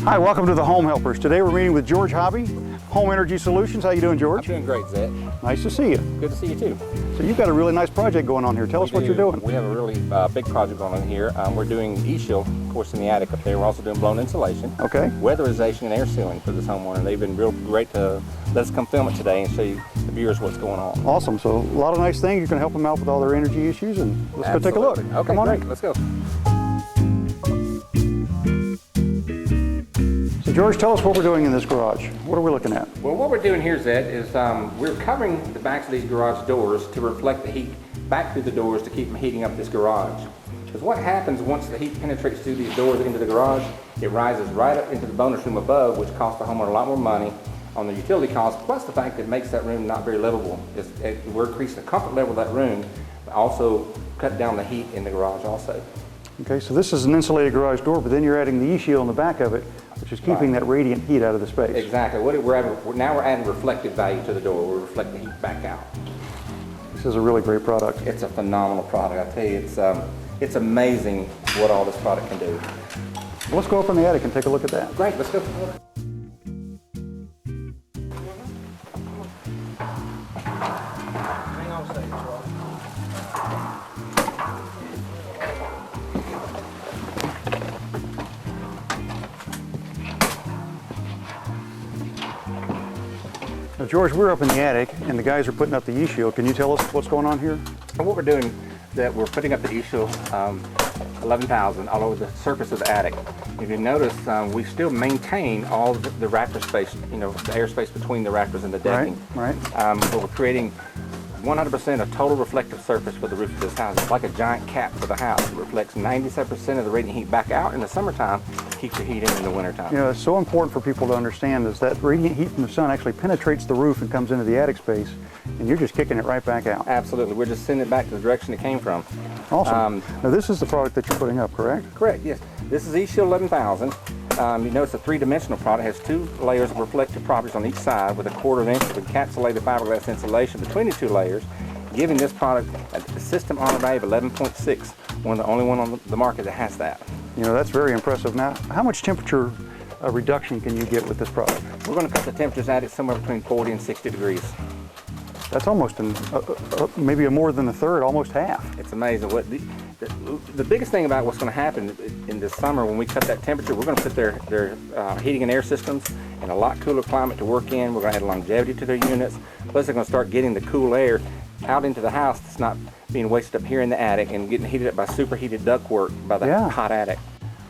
Hi, welcome to the Home Helpers. Today we're meeting with George Hobby, Home Energy Solutions. How you doing, George? I'm doing great, Zed. Nice to see you. Good to see you too. So you've got a really nice project going on here. Tell us what you're doing. We have a really big project going on here. We're doing e-shield, of course, in the attic up there. We're also doing blown insulation, Okay. weatherization, and air sealing for this homeowner. They've been real great to let us come film it today and show you the viewers what's going on. Awesome. So a lot of nice things. You can help them out with all their energy issues, and let's go take a look. Okay, Come on great. in. Let's go. So George, tell us what we're doing in this garage. What are we looking at? Well, what we're doing here, Zed, is we're covering the backs of these garage doors to reflect the heat back through the doors to keep from heating up this garage. Because what happens once the heat penetrates through these doors into the garage, it rises right up into the bonus room above, which costs the homeowner a lot more money on the utility costs, plus the fact that it makes that room not very livable. We're increasing the comfort level of that room, but also cut down the heat in the garage also. Okay, so this is an insulated garage door, but then you're adding the e-shield on the back of it, which is keeping that radiant heat out of the space. Exactly. Now we're adding reflective value to the door. We're reflecting heat back out. This is a really great product. It's a phenomenal product. I tell you, it's amazing what all this product can do. Well, let's go up in the attic and take a look at that. Great, let's go. Hang on a second, Charlie. Now, George, we're up in the attic, and the guys are putting up the e-shield. Can you tell us what's going on here? And what we're doing is that we're putting up the e-shield 11,000 all over the surface of the attic. If you notice, we still maintain all the rafter space, the airspace between the rafters and the decking. Right. But we're creating 100% of total reflective surface for the roof of this house. It's like a giant cap for the house. It reflects 97% of the radiant heat back out in the summertime, keeps the heat in the wintertime. It's so important for people to understand is that radiant heat from the sun actually penetrates the roof and comes into the attic space, and you're just kicking it right back out. Absolutely. We're just sending it back to the direction it came from. Awesome. Now, this is the product that you're putting up, correct? Correct, yes. This is e-shield 11,000. You notice a three-dimensional product. It has two layers of reflective properties on each side with a 1/4 inch of encapsulated fiberglass insulation between the two layers, giving this product a system honor value of 11.6, one of the only one on the market that has that. That's very impressive. Now, how much temperature reduction can you get with this product? We're going to cut the temperatures at it somewhere between 40 and 60 degrees. That's almost maybe more than a third, almost half. It's amazing. The biggest thing about what's going to happen in the summer when we cut that temperature, we're going to put their heating and air systems in a lot cooler climate to work in. We're going to add longevity to their units. Plus, they're going to start getting the cool air out into the house that's not being wasted up here in the attic and getting heated up by superheated ductwork by the hot attic.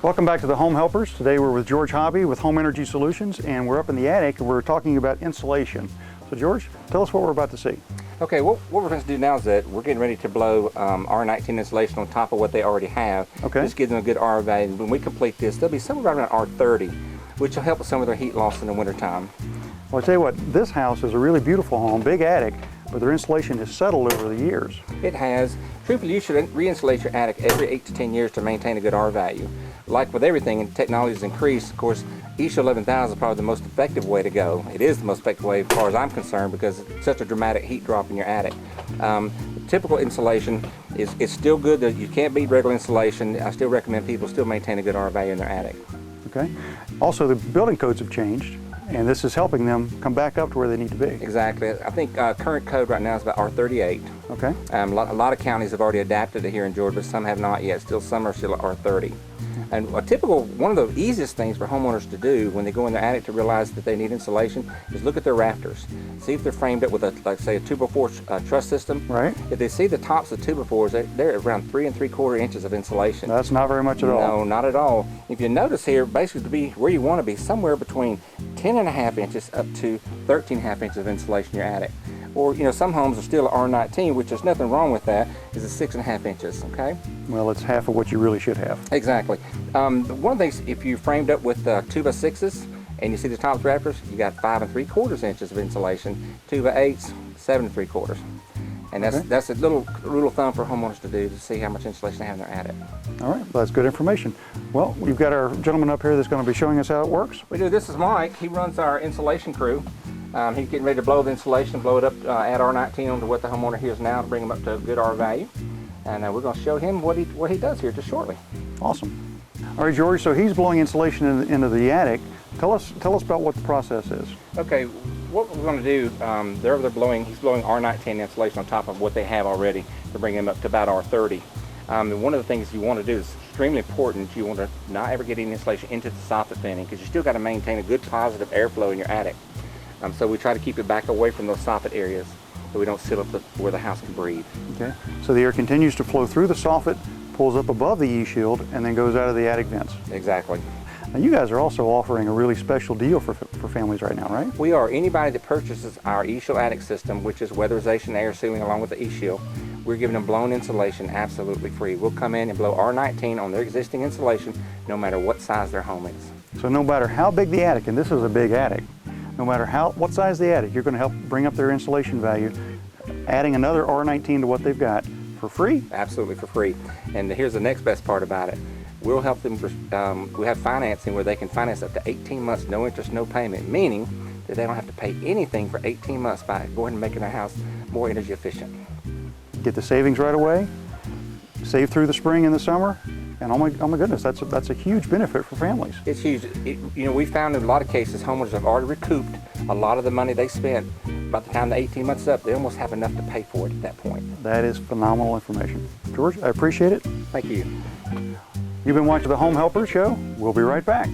Welcome back to the Home Helpers. Today we're with George Hobby with Home Energy Solutions, and we're up in the attic and we're talking about insulation. So George, tell us what we're about to see. Okay, what we're going to do now is that we're getting ready to blow R19 insulation on top of what they already have. Okay. Just give them a good R value. When we complete this, they'll be somewhere around R30, which will help with some of their heat loss in the wintertime. Well, I tell you what, this house is a really beautiful home, big attic, but their insulation has settled over the years. It has. Truthfully, you should re-insulate your attic every 8 to 10 years to maintain a good R value. Like with everything, and technology has increased, of course, e-shield 11,000 is probably the most effective way to go. It is the most effective way as far as I'm concerned because it's such a dramatic heat drop in your attic. Typical insulation is still good. You can't beat regular insulation. I still recommend people still maintain a good R value in their attic. Okay. Also, the building codes have changed, and this is helping them come back up to where they need to be. Exactly. I think current code right now is about R38. Okay. A lot of counties have already adapted it here in Georgia, but some have not yet. Some are still at R30. And one of the easiest things for homeowners to do when they go in their attic to realize that they need insulation is look at their rafters. See if they're framed up with a 2x4 truss system. Right. If they see the tops of 2x4s, they're around 3 3/4 inches of insulation. That's not very much at all. No, not at all. If you notice here, basically to be where you want to be, somewhere between 10.5 inches up to 13.5 inches of insulation in your attic. Or, some homes are still at R19, which there's nothing wrong with that, is at 6.5 inches, okay? Well, it's half of what you really should have. Exactly. One of the things, if you framed up with 2x6s and you see the top rafters, you got 5 3/4 inches of insulation, 2x8s, 7 3/4. And that's a little rule of thumb for homeowners to do to see how much insulation they have in their attic. All right, well, that's good information. Well, we've got our gentleman up here that's going to be showing us how it works. We do. This is Mike. He runs our insulation crew. He's getting ready to blow the insulation, blow it up, add R19 onto what the homeowner hears now to bring him up to a good R value. And we're going to show him what he does here just shortly. Awesome. All right, George, so he's blowing insulation into the attic. Tell us about what the process is. Okay, what we're going to do, he's blowing R19 insulation on top of what they have already to bring them up to about R30. And one of the things you want to do is extremely important. You want to not ever get any insulation into the soffit vents because you still got to maintain a good positive airflow in your attic. So we try to keep it back away from those soffit areas so we don't seal up where the house can breathe. Okay, so the air continues to flow through the soffit, pulls up above the E-shield, and then goes out of the attic vents. Exactly. Now you guys are also offering a really special deal for families right now, right? We are. Anybody that purchases our E-shield attic system, which is weatherization, air sealing along with the E-shield, we're giving them blown insulation absolutely free. We'll come in and blow R19 on their existing insulation no matter what size their home is. So no matter how big the attic, and this is a big attic, no matter what size the attic, you're going to help bring up their insulation value, adding another R19 to what they've got for free? Absolutely for free. And here's the next best part about it. We'll help them, we have financing where they can finance up to 18 months, no interest, no payment, meaning that they don't have to pay anything for 18 months by going and making their house more energy efficient. Get the savings right away, save through the spring and the summer, and oh my goodness, that's a huge benefit for families. It's huge. We found in a lot of cases homeowners have already recouped a lot of the money they spent. By the time the 18 months is up, they almost have enough to pay for it at that point. That is phenomenal information. George, I appreciate it. Thank you. You've been watching the Home Helper Show. We'll be right back.